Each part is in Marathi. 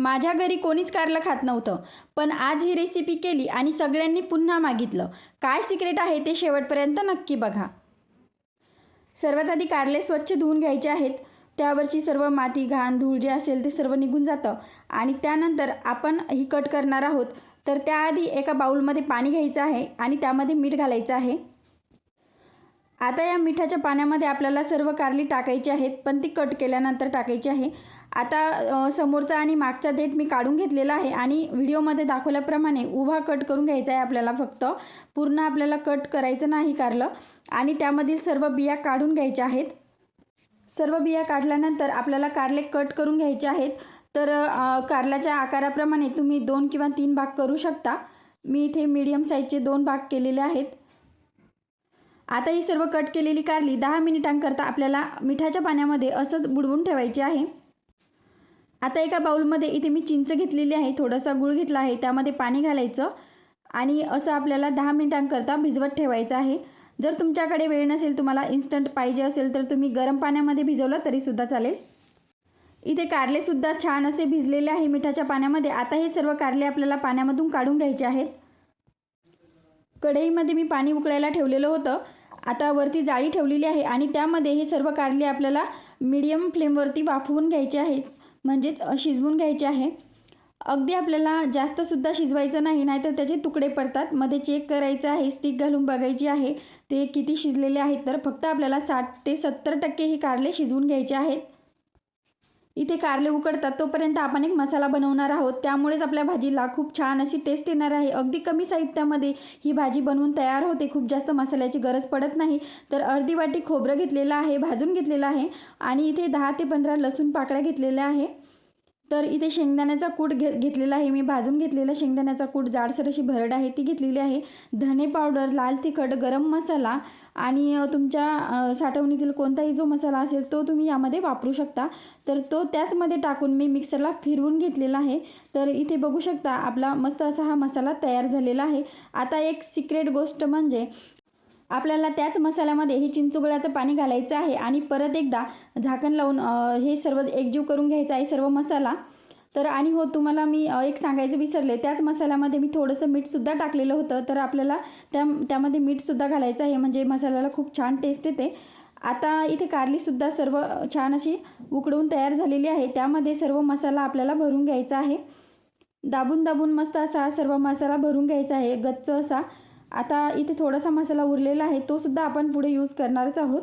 माझ्या घरी कोणीच कारलं खात नव्हतं, पण आज ही रेसिपी केली आणि सगळ्यांनी पुन्हा मागितलं. काय सिक्रेट आहे ते शेवटपर्यंत नक्की बघा. सर्वात आधी कारले स्वच्छ धुवून घ्यायचे आहेत. त्यावरची सर्व माती, घाण, धूळ जे असेल ते सर्व निघून जातं आणि त्यानंतर आपण ही कट करणार आहोत. तर त्याआधी एका बाउलमध्ये पाणी घ्यायचं आहे आणि त्यामध्ये मीठ घालायचं आहे. आता या मिठाच्या पाण्यामध्ये आपल्याला सर्व कारली टाकायची आहेत, पण ती कट केल्यानंतर टाकायची आहे. आता समोरचा आणि मागचा देठ मी काढून घेतलेला आहे आणि व्हिडिओमध्ये दाखवल्याप्रमाणे उभा कट करून घ्यायचा आहे आपल्याला. फक्त पूर्ण आपल्याला कट करायचं नाही कारलं. आणि त्यामधील सर्व बिया काढून घ्यायच्या आहेत. सर्व बिया काढल्यानंतर आपल्याला कारले कट करून घ्यायचे आहेत. तर कारल्याच्या आकाराप्रमाणे तुम्ही 2 किंवा 3 भाग करू शकता. मी इथे मीडियम साईजचे 2 भाग केलेले आहेत. आता ही सर्व कट केलेली कारली 10 मिनिटांकरता आपल्याला मिठाच्या पाण्यामध्ये असंच बुडवून ठेवायची आहे. आता एका बाउलमध्ये इथे मी चिंच घेतलेली आहे, थोडासा गूळ घेतला आहे, त्यामध्ये पाणी घालायचं आणि असं आपल्याला 10 मिनिटांकरता भिजवत ठेवायचं आहे. जर तुमच्याकडे वेळ नसेल, तुम्हाला इन्स्टंट पाहिजे असेल तर तुम्ही गरम पाण्यामध्ये भिजवलं तरीसुद्धा चालेल. इथे कारलेसुद्धा छान असे भिजलेले आहे मिठाच्या पाण्यामध्ये. आता हे सर्व कारले आपल्याला पाण्यामधून काढून घ्यायचे आहेत. कढईमध्ये मी पाणी उकळायला ठेवलेलं होतं. आता वरती जाळी ठेवलेली आहे आणि त्यामध्ये हे सर्व कारले आपल्याला मीडियम फ्लेमवरती वाफवून घ्यायचे आहेत, म्हणजेच शिजवून घ्यायचे आहे. अगदी आपल्याला जास्तसुद्धा शिजवायचं नाही, नाहीतर त्याचे तुकडे पडतात. मध्ये चेक करायचं आहे, स्टिक घालून बघायची आहे ते किती शिजलेले आहेत. तर फक्त आपल्याला 60 ते 70% हे कारले शिजवून घ्यायचे आहेत. इथे कारले उकडतात तोपर्यंत आपण एक मसाला बनवणार आहोत, त्यामुळेच आपल्या भाजीला खूप छान अशी टेस्ट येणार आहे. अगदी कमी साहित्यामध्ये ही भाजी बनवून तयार होते. खूप जास्त मसाल्याची गरज पडत नाही. तर अर्धी वाटी खोबरं घेतलेलं आहे, भाजून घेतलेलं आहे आणि इथे 10 ते 15 लसूण पाकळ्या घेतलेल्या आहे. तर इथे शेंगदाण्याचा कूट घेतलेला आहे मी, भाजून घेतलेला शेंगदाण्याचा कूट, जाडसर अशी भरड आहे ती घेतलेली आहे. धने पावडर, लाल तिखट, गरम मसाला आणि तुमच्या साठवणीतील कोणताही जो मसाला असेल तो तुम्ही यामध्ये वापरू शकता. तर तो त्याचमध्ये टाकून मी मिक्सरला फिरवून घेतलेला आहे. तर इथे बघू शकता आपला मस्त असा हा मसाला तयार झालेला आहे. आता एक सिक्रेट गोष्ट म्हणजे आपल्याला त्याच मसाल्यामध्ये हे चिंचगुळाचं पाणी घालायचं आहे आणि परत एकदा झाकण लावून हे सर्व एकजीव करून घ्यायचं आहे सर्व मसाला. तर आणि हो, तुम्हाला मी एक सांगायचं विसरले, त्याच मसाल्यामध्ये मी थोडंसं मीठसुद्धा टाकलेलं होतं. तर आपल्याला त्यामध्ये मीठसुद्धा घालायचं आहे, म्हणजे मसाल्याला खूप छान टेस्ट येते. आता इथे कारलीसुद्धा सर्व छान अशी उकडवून तयार झालेली आहे. त्यामध्ये सर्व मसाला आपल्याला भरून घ्यायचा आहे. दाबून दाबून मस्त असा सर्व मसाला भरून घ्यायचा आहे, गच्च असा. आता इथे थोडासा मसाला उरलेला आहे, तो सुद्धा आपण पुढे यूज करणारच आहोत.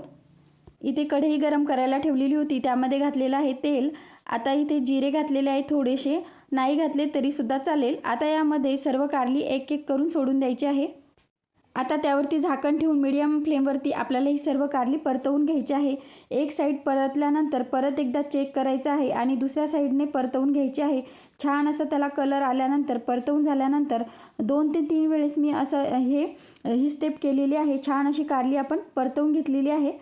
इथे कढई गरम करायला ठेवलेली होती, त्यामध्ये घातलेलं आहे तेल. आता इथे जिरे घातलेले आहेत थोडेसे, नाही घातले तरीसुद्धा चालेल. आता यामध्ये सर्व कारली एक एक करून सोडून द्यायची आहे. आता त्यावरती झाकण ठेवून मीडियम फ्लेमवरती आपल्याला ही सर्व कारली परतवून घ्यायची आहे. एक साईड परतल्यानंतर परत एकदा चेक करायचं आहे आणि दुसऱ्या साईडने परतवून घ्यायची आहे. छान असं त्याला कलर आल्यानंतर, परतवून झाल्यानंतर 2 ते 3 वेळेस मी असं ही स्टेप केलेली आहे. छान अशी कारली आपण परतवून घेतलेली आहे.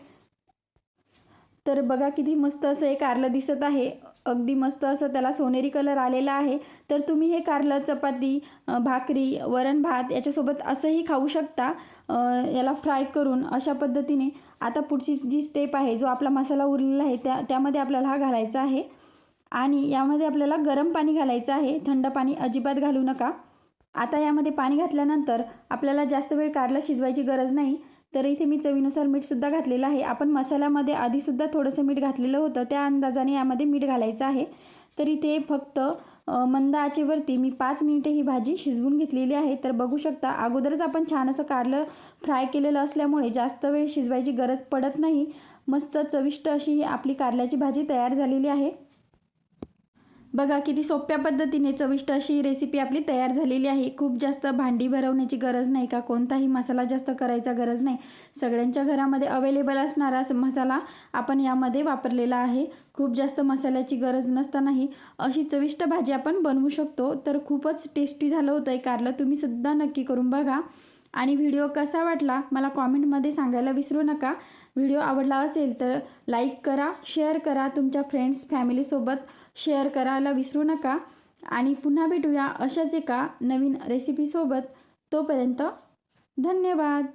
तर बघा किती मस्त असं हे कारलं दिसत आहे. अगदी मस्त असं त्याला सोनेरी कलर आलेला आहे. तर तुम्ही हे कारलं चपाती, भाकरी, वरण भात याच्यासोबत असंही खाऊ शकता, याला फ्राय करून अशा पद्धतीने. आता पुढची जी स्टेप आहे, जो आपला मसाला उरलेला आहे त्यामध्ये आपल्याला हा घालायचा आहे आणि यामध्ये आपल्याला गरम पाणी घालायचं आहे, थंड पाणी अजिबात घालू नका. आता यामध्ये पाणी घातल्यानंतर आपल्याला जास्त वेळ कारलं शिजवायची गरज नाही. तर इथे मी चवीनुसार मीठसुद्धा घातलेलं आहे. आपण मसाल्यामध्ये आधीसुद्धा थोडंसं मीठ घातलेलं होतं, त्या अंदाजाने यामध्ये मीठ घालायचं आहे. तर इथे फक्त मंद आचेवरती मी 5 मिनिटे ही भाजी शिजवून घेतलेली आहे. तर बघू शकता अगोदरच आपण छान असं कारलं फ्राय केलेलं असल्यामुळे जास्त वेळ शिजवायची गरज पडत नाही. मस्त चविष्ट अशी ही आपली कारल्याची भाजी तयार झालेली आहे. बघा किती सोप्या पद्धतीने चविष्ट अशी रेसिपी आपली तयार झालेली आहे. खूप जास्त भांडी भरवण्याची गरज नाही का कोणताही मसाला जास्त करायचा गरज नाही. सगळ्यांच्या घरामध्ये अवेलेबल असणारा मसाला आपण यामध्ये वापरलेला आहे. खूप जास्त मसाल्याची गरज नसतानाही अशी चविष्ट भाजी आपण बनवू शकतो. तर खूपच टेस्टी झालं होतं हे कारलं. तुम्ही सुद्धा नक्की करून बघा आणि व्हिडिओ कसा वाटला मला कॉमेंटमध्ये सांगायला विसरू नका. व्हिडिओ आवडला असेल तर लाईक करा, शेअर करा, तुमच्या फ्रेंड्स फॅमिलीसोबत शेअर करायला विसरू नका. आणि पुन्हा भेटूया अशाच एका नवीन रेसिपीसोबत. तोपर्यंत धन्यवाद.